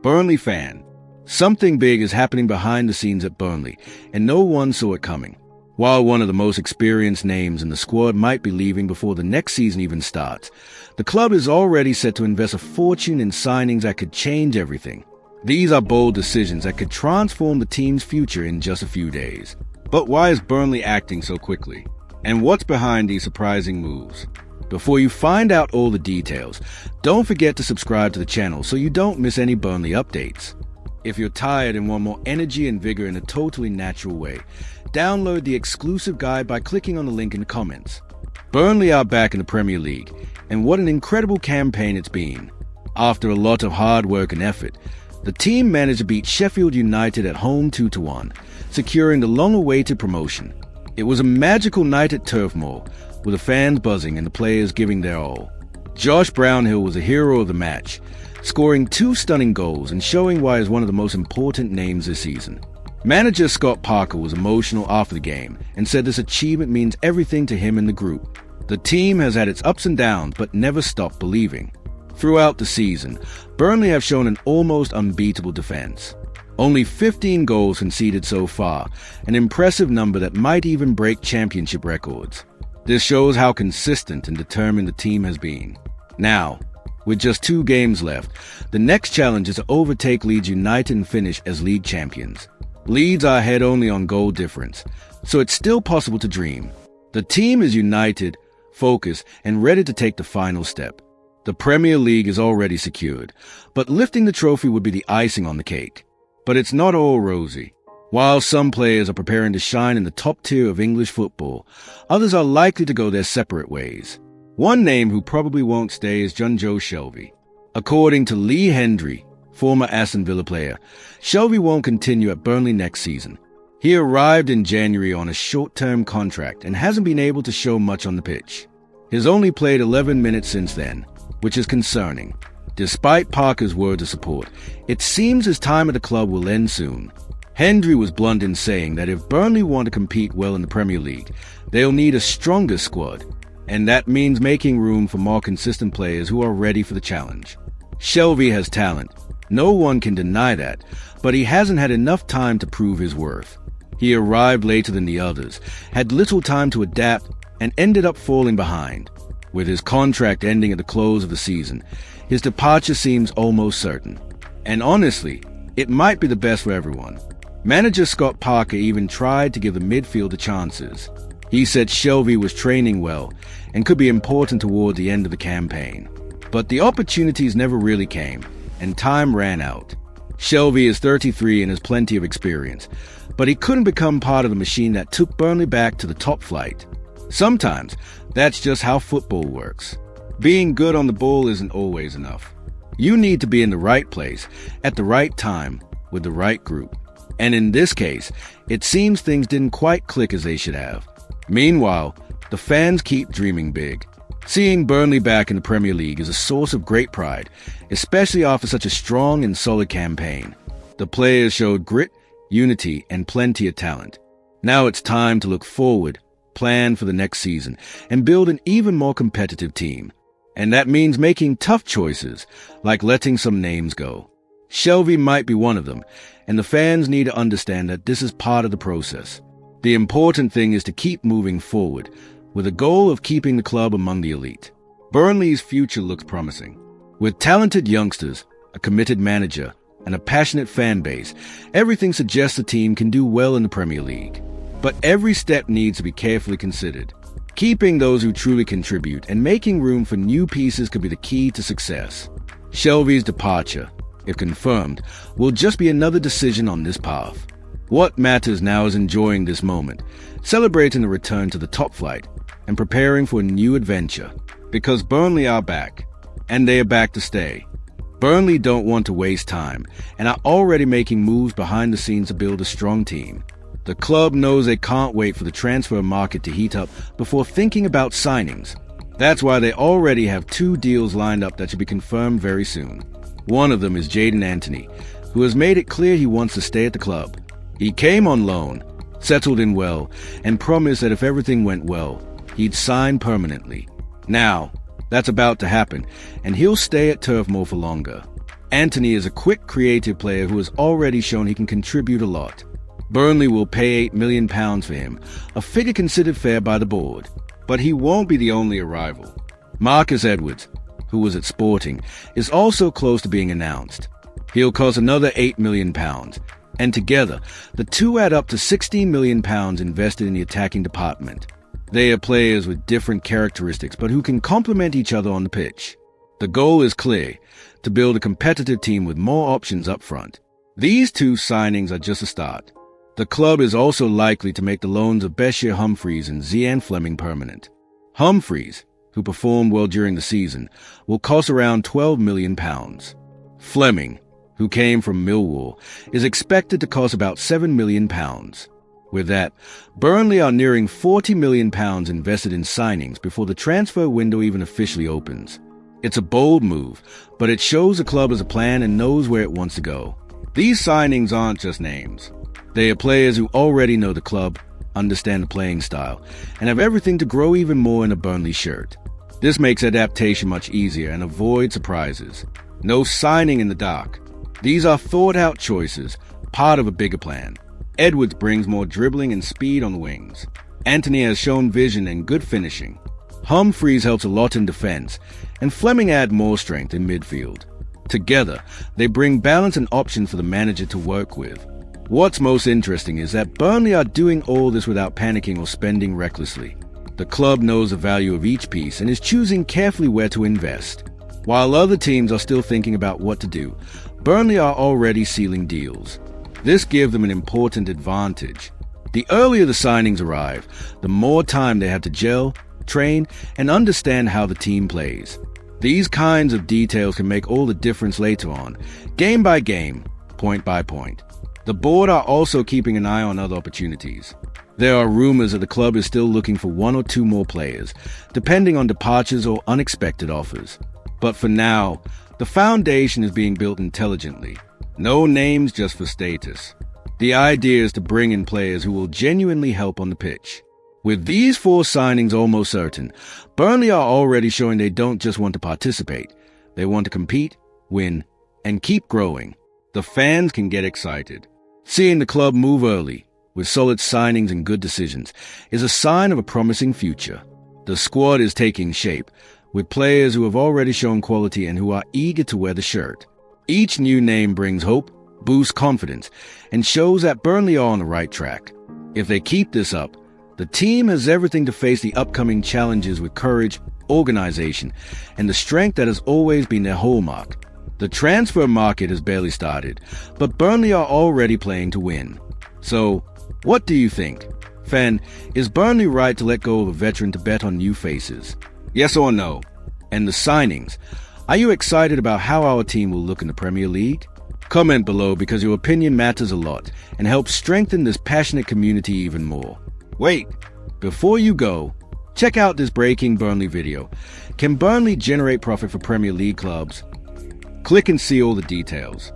Burnley fan. Something big is happening behind the scenes at Burnley, and no one saw it coming. While one of the most experienced names in the squad might be leaving before the next season even starts, the club is already set to invest a fortune in signings that could change everything. These are bold decisions that could transform the team's future in just a few days. But why is Burnley acting so quickly? And what's behind these surprising moves? Before you find out all the details, don't forget to subscribe to the channel so you don't miss any Burnley updates. If you're tired and want more energy and vigor in a totally natural way, download the exclusive guide by clicking on the link in the comments. Burnley are back in the Premier League, and what an incredible campaign it's been. After a lot of hard work and effort, the team managed to beat Sheffield United at home 2-1, securing the long-awaited promotion. It was a magical night at Turf Moor, with the fans buzzing and the players giving their all. Josh Brownhill was a hero of the match, scoring 2 stunning goals and showing why he's one of the most important names this season. Manager Scott Parker was emotional after the game and said this achievement means everything to him and the group. The team has had its ups and downs but never stopped believing. Throughout the season, Burnley have shown an almost unbeatable defense. Only 15 goals conceded so far, an impressive number that might even break championship records. This shows how consistent and determined the team has been. Now, with just 2 games left, the next challenge is to overtake Leeds United and finish as league champions. Leeds are ahead only on goal difference, so it's still possible to dream. The team is united, focused, and ready to take the final step. The Premier League is already secured, but lifting the trophy would be the icing on the cake. But it's not all rosy. While some players are preparing to shine in the top tier of English football, others are likely to go their separate ways. One name who probably won't stay is Joe Shelvey. According to Lee Hendry, former Aston Villa player, Shelvey won't continue at Burnley next season. He arrived in January on a short-term contract and hasn't been able to show much on the pitch. He's only played 11 minutes since then, which is concerning. Despite Parker's words of support, it seems his time at the club will end soon. Hendry was blunt in saying that if Burnley want to compete well in the Premier League, they'll need a stronger squad, and that means making room for more consistent players who are ready for the challenge. Shelvey has talent, no one can deny that, but he hasn't had enough time to prove his worth. He arrived later than the others, had little time to adapt, and ended up falling behind. With his contract ending at the close of the season, his departure seems almost certain. And honestly, it might be the best for everyone. Manager Scott Parker even tried to give the midfielder chances. He said Shelvey was training well and could be important toward the end of the campaign. But the opportunities never really came, and time ran out. Shelvey is 33 and has plenty of experience, but he couldn't become part of the machine that took Burnley back to the top flight. Sometimes, that's just how football works. Being good on the ball isn't always enough. You need to be in the right place, at the right time, with the right group. And in this case, it seems things didn't quite click as they should have. Meanwhile, the fans keep dreaming big. Seeing Burnley back in the Premier League is a source of great pride, especially after such a strong and solid campaign. The players showed grit, unity, and plenty of talent. Now it's time to look forward, plan for the next season, and build an even more competitive team. And that means making tough choices, like letting some names go. Shelvey might be one of them, and the fans need to understand that this is part of the process. The important thing is to keep moving forward, with a goal of keeping the club among the elite. Burnley's future looks promising. With talented youngsters, a committed manager, and a passionate fan base, everything suggests the team can do well in the Premier League. But every step needs to be carefully considered. Keeping those who truly contribute and making room for new pieces could be the key to success. Shelvey's departure, if confirmed, will just be another decision on this path. What matters now is enjoying this moment, celebrating the return to the top flight, and preparing for a new adventure. Because Burnley are back, and they are back to stay. Burnley don't want to waste time, and are already making moves behind the scenes to build a strong team. The club knows they can't wait for the transfer market to heat up before thinking about signings. That's why they already have 2 deals lined up that should be confirmed very soon. One of them is Jadon Anthony, who has made it clear he wants to stay at the club. He came on loan, settled in well, and promised that if everything went well, he'd sign permanently. Now, that's about to happen, and he'll stay at Turf Moor for longer. Antony is a quick, creative player who has already shown he can contribute a lot. Burnley will pay £8 million for him, a figure considered fair by the board. But he won't be the only arrival. Marcus Edwards, who was at Sporting, is also close to being announced. He'll cost another £8 million, and together, the two add up to £16 million invested in the attacking department. They are players with different characteristics, but who can complement each other on the pitch. The goal is clear, to build a competitive team with more options up front. These two signings are just a start. The club is also likely to make the loans of Bashir Humphreys and Zian Fleming permanent. Humphreys, who performed well during the season, will cost around £12 million. Fleming, who came from Millwall, is expected to cost about £7 million. With that, Burnley are nearing £40 million invested in signings before the transfer window even officially opens. It's a bold move, but it shows the club has a plan and knows where it wants to go. These signings aren't just names. They are players who already know the club, understand the playing style, and have everything to grow even more in a Burnley shirt. This makes adaptation much easier and avoids surprises. No signing in the dark. These are thought-out choices, part of a bigger plan. Edwards brings more dribbling and speed on the wings. Antony has shown vision and good finishing. Humphreys helps a lot in defense, and Fleming adds more strength in midfield. Together, they bring balance and options for the manager to work with. What's most interesting is that Burnley are doing all this without panicking or spending recklessly. The club knows the value of each piece and is choosing carefully where to invest. While other teams are still thinking about what to do, Burnley are already sealing deals. This gives them an important advantage. The earlier the signings arrive, the more time they have to gel, train, and understand how the team plays. These kinds of details can make all the difference later on, game by game, point by point. The board are also keeping an eye on other opportunities. There are rumors that the club is still looking for one or two more players, depending on departures or unexpected offers. But for now, the foundation is being built intelligently. No names just for status. The idea is to bring in players who will genuinely help on the pitch. With these 4 signings almost certain, Burnley are already showing they don't just want to participate. They want to compete, win, and keep growing. The fans can get excited. Seeing the club move early, with solid signings and good decisions, is a sign of a promising future. The squad is taking shape, with players who have already shown quality and who are eager to wear the shirt. Each new name brings hope, boosts confidence, and shows that Burnley are on the right track. If they keep this up, the team has everything to face the upcoming challenges with courage, organization, and the strength that has always been their hallmark. The transfer market has barely started, but Burnley are already playing to win. So, what do you think? Fan, is Burnley right to let go of a veteran to bet on new faces? Yes or no? And the signings, are you excited about how our team will look in the Premier League? Comment below because your opinion matters a lot and helps strengthen this passionate community even more. Wait, before you go, check out this breaking Burnley video. Can Burnley generate profit for Premier League clubs? Click and see all the details.